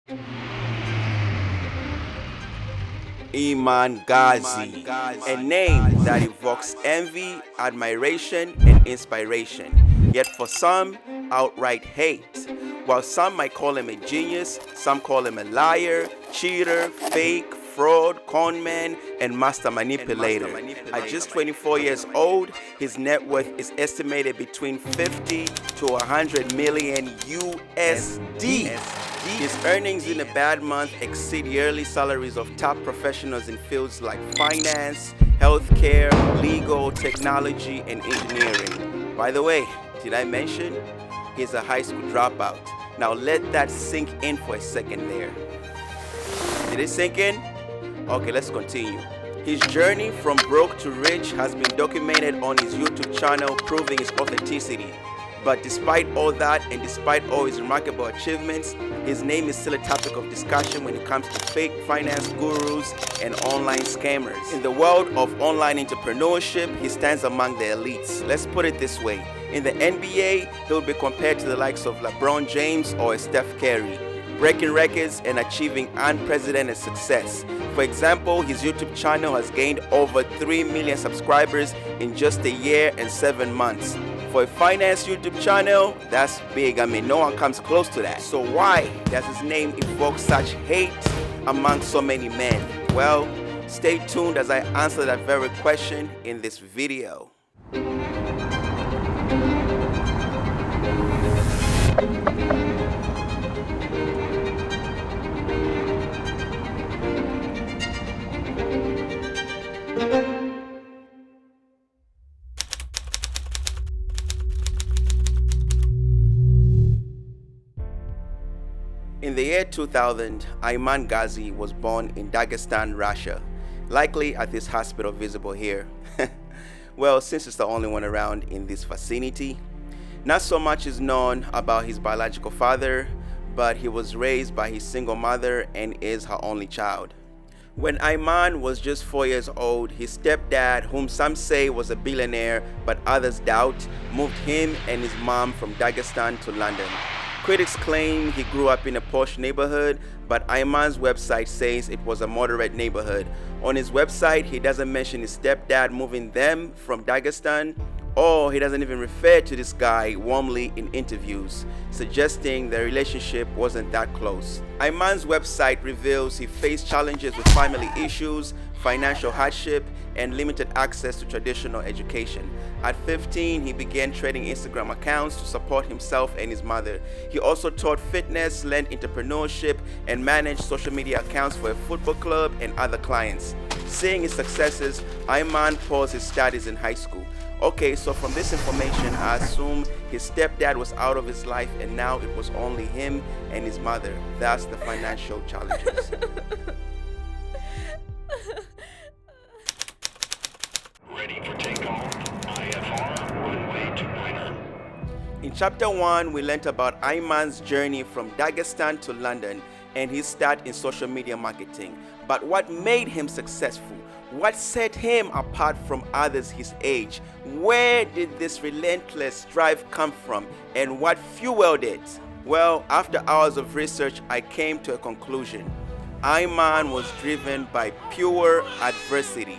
Iman Gadzhi, a name that evokes envy, admiration, and inspiration, yet for some, outright hate. While some might call him a genius, some call him a liar, cheater, fake, fraud, conman, and master manipulator. At just 24 years old, his net worth is estimated between 50 to 100 million USD. His earnings in a bad month exceed yearly salaries of top professionals in fields like finance, healthcare, legal, technology, and engineering. By the way, did I mention he's a high school dropout? Now let that sink in for a second there. Did it sink in? Okay, let's continue. His journey from broke to rich has been documented on his YouTube channel, proving his authenticity. But despite all that and despite all his remarkable achievements, his name is still a topic of discussion when it comes to fake finance gurus and online scammers. In the world of online entrepreneurship, he stands among the elites. Let's put it this way. In the NBA, he will be compared to the likes of LeBron James or Steph Curry, breaking records and achieving unprecedented success. For example, his YouTube channel has gained over 3 million subscribers in just a year and 7 months. For a finance YouTube channel, that's big. I mean, no one comes close to that. So why does his name evoke such hate among so many men? Well, stay tuned as I answer that very question in this video. In the year 2000, Iman Gadzhi was born in Dagestan, Russia, likely at this hospital visible here. Well, since it's the only one around in this vicinity. Not so much is known about his biological father, but he was raised by his single mother and is her only child. When Iman was just 4 years old, his stepdad, whom some say was a billionaire but others doubt, moved him and his mom from Dagestan to London. Critics claim he grew up in a posh neighborhood, but Iman's website says it was a moderate neighborhood. On his website, he doesn't mention his stepdad moving them from Dagestan, or he doesn't even refer to this guy warmly in interviews, suggesting their relationship wasn't that close. Iman's website reveals he faced challenges with family issues, financial hardship, and limited access to traditional education. At 15, he began trading Instagram accounts to support himself and his mother. He also taught fitness, learned entrepreneurship, and managed social media accounts for a football club and other clients. Seeing his successes, Iman paused his studies in high school. Okay, so from this information, I assume his stepdad was out of his life and now it was only him and his mother. That's the financial challenges. Ready for takeoff. IFR, runway 29er. In chapter 1, we learned about Iman's journey from Dagestan to London and his start in social media marketing. But what made him successful? What set him apart from others his age? Where did this relentless drive come from, and what fueled it? Well, after hours of research, I came to a conclusion. Iman was driven by pure adversity.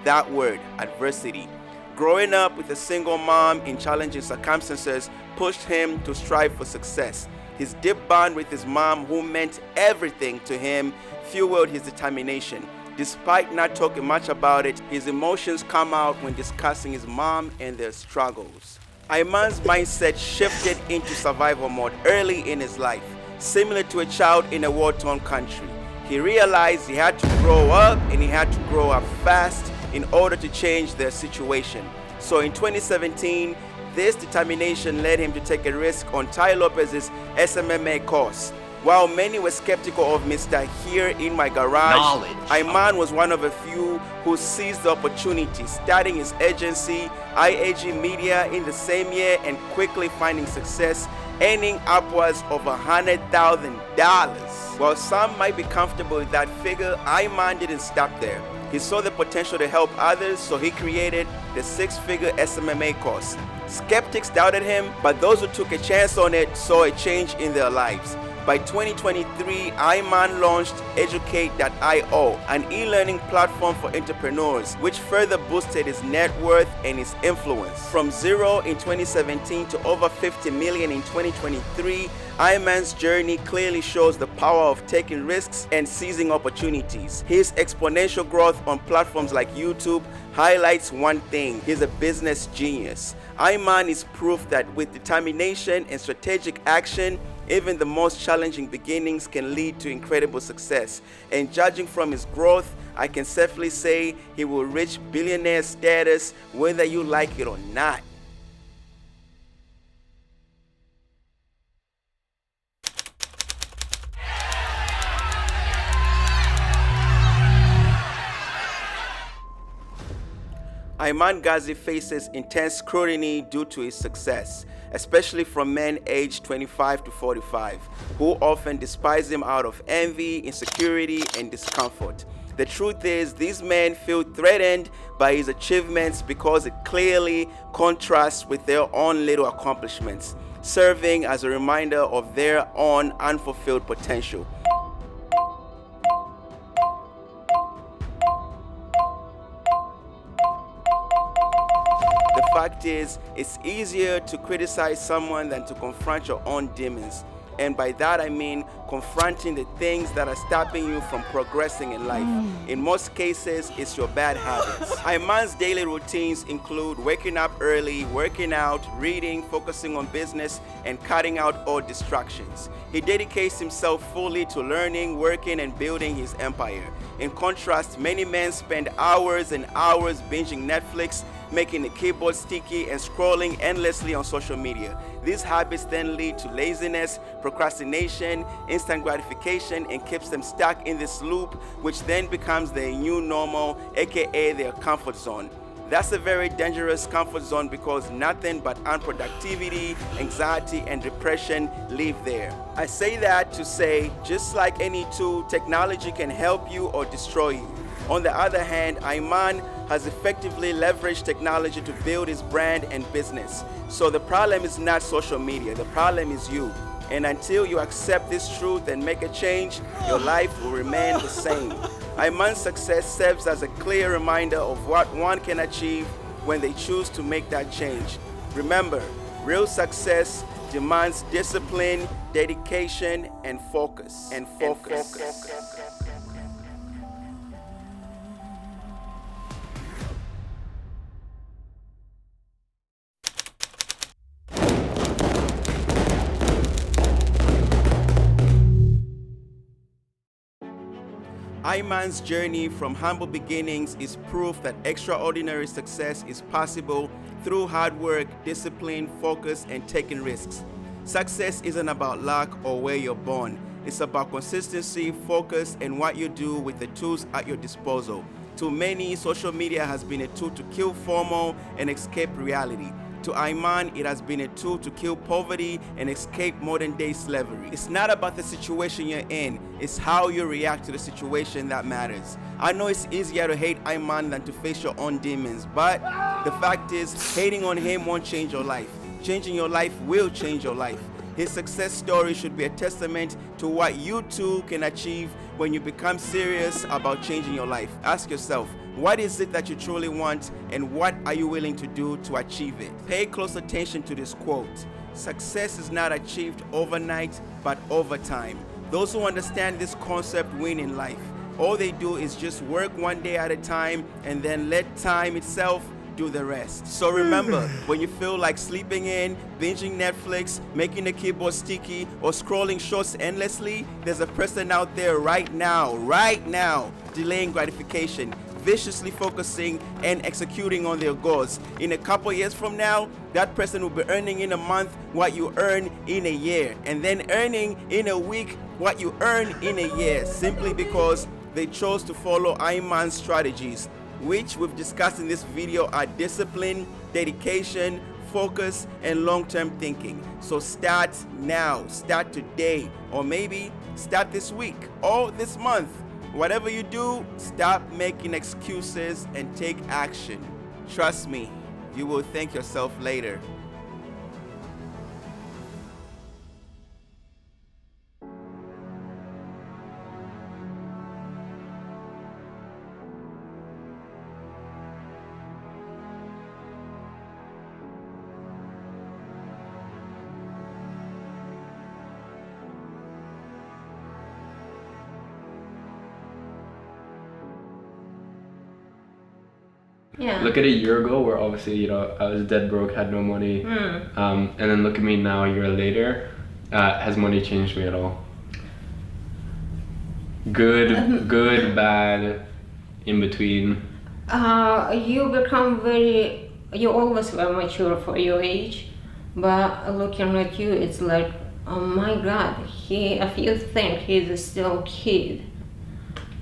That word, adversity. Growing up with a single mom in challenging circumstances pushed him to strive for success. His deep bond with his mom, who meant everything to him, fueled his determination. Despite not talking much about it, his emotions come out when discussing his mom and their struggles. Iman's mindset shifted into survival mode early in his life, similar to a child in a war-torn country. He realized he had to grow up and he had to grow up fast in order to change their situation. So in 2017, this determination led him to take a risk on Tai Lopez's SMMA course. While many were skeptical of Mr. Here in My Garage, Iman was one of a few who seized the opportunity, starting his agency, IAG Media, in the same year and quickly finding success, earning upwards of $100,000. While some might be comfortable with that figure, Iman didn't stop there. He saw the potential to help others, so he created the six-figure SMMA course. Skeptics doubted him, but those who took a chance on it saw a change in their lives. By 2023, Iman launched Educate.io, an e-learning platform for entrepreneurs, which further boosted his net worth and his influence. From zero in 2017 to over 50 million in 2023, Iman's journey clearly shows the power of taking risks and seizing opportunities. His exponential growth on platforms like YouTube highlights one thing: he's a business genius. Iman is proof that with determination and strategic action, even the most challenging beginnings can lead to incredible success. And judging from his growth, I can safely say he will reach billionaire status whether you like it or not. Iman Gadzhi faces intense scrutiny due to his success, especially from men aged 25 to 45, who often despise him out of envy, insecurity, and discomfort. The truth is, these men feel threatened by his achievements because it clearly contrasts with their own little accomplishments, serving as a reminder of their own unfulfilled potential. The fact is, it's easier to criticize someone than to confront your own demons. And by that I mean confronting the things that are stopping you from progressing in life. In most cases, it's your bad habits. Iman's daily routines include waking up early, working out, reading, focusing on business, and cutting out all distractions. He dedicates himself fully to learning, working, and building his empire. In contrast, many men spend hours and hours binging Netflix, making the keyboard sticky, and scrolling endlessly on social media. These habits then lead to laziness, procrastination, instant gratification, and keeps them stuck in this loop, which then becomes their new normal, aka their comfort zone. That's a very dangerous comfort zone because nothing but unproductivity, anxiety, and depression live there. I say that to say, just like any tool, technology can help you or destroy you. On the other hand, Iman has effectively leveraged technology to build his brand and business. So the problem is not social media, the problem is you. And until you accept this truth and make a change, your life will remain the same. Iman's success serves as a clear reminder of what one can achieve when they choose to make that change. Remember, real success demands discipline, dedication, and focus. Iman's journey from humble beginnings is proof that extraordinary success is possible through hard work, discipline, focus, and taking risks. Success isn't about luck or where you're born. It's about consistency, focus, and what you do with the tools at your disposal. To many, social media has been a tool to kill FOMO and escape reality. To Iman, it has been a tool to kill poverty and escape modern-day slavery. It's not about the situation you're in, it's how you react to the situation that matters. I know it's easier to hate Iman than to face your own demons, but the fact is, hating on him won't change your life. Changing your life will change your life. His success story should be a testament to what you too can achieve when you become serious about changing your life. Ask yourself, what is it that you truly want, and what are you willing to do to achieve it? Pay close attention to this quote. Success is not achieved overnight, but over time. Those who understand this concept win in life. All they do is just work one day at a time and then let time itself do the rest. So remember, when you feel like sleeping in, binging Netflix, making the keyboard sticky, or scrolling shorts endlessly, there's a person out there right now, delaying gratification, viciously focusing and executing on their goals. In a couple years from now, that person will be earning in a month what you earn in a year, and then earning in a week what you earn in a year, simply because they chose to follow Iman's strategies, which we've discussed in this video are discipline, dedication, focus, and long-term thinking. So start now, start today, or maybe start this week or this month. Whatever you do, stop making excuses and take action. Trust me, you will thank yourself later. Yeah. Look at a year ago where obviously, you know, I was dead broke, had no money. And then look at me now, a year later. Has money changed me at all? Good, bad, in between. You always were mature for your age, but looking at you, it's like, oh my God, if you think he's still a kid.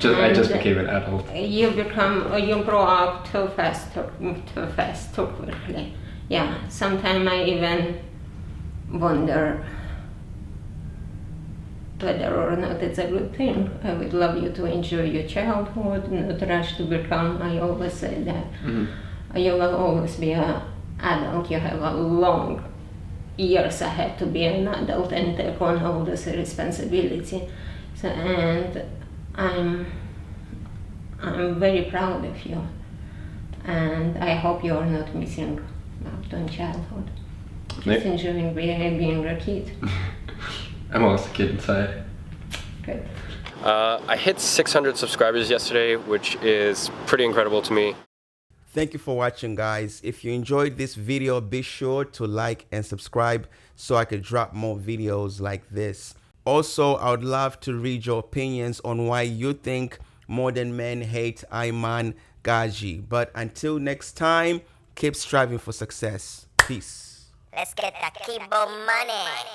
I just became an adult. You grow up too fast, too quickly. Yeah, sometimes I even wonder whether or not it's a good thing. I would love you to enjoy your childhood, not rush to become, I always say that. You will always be an adult. You have a long years ahead to be an adult and take on all this responsibility. So, and I'm very proud of you. And I hope you are not missing out on childhood. Just enjoying being a kid. I'm also a kid inside. Good. I hit 600 subscribers yesterday, which is pretty incredible to me. Thank you for watching, guys. If you enjoyed this video, be sure to like and subscribe so I could drop more videos like this. Also, I would love to read your opinions on why you think modern men hate Iman Gadzhi. But until next time, keep striving for success. Peace. Let's get that Kibo money.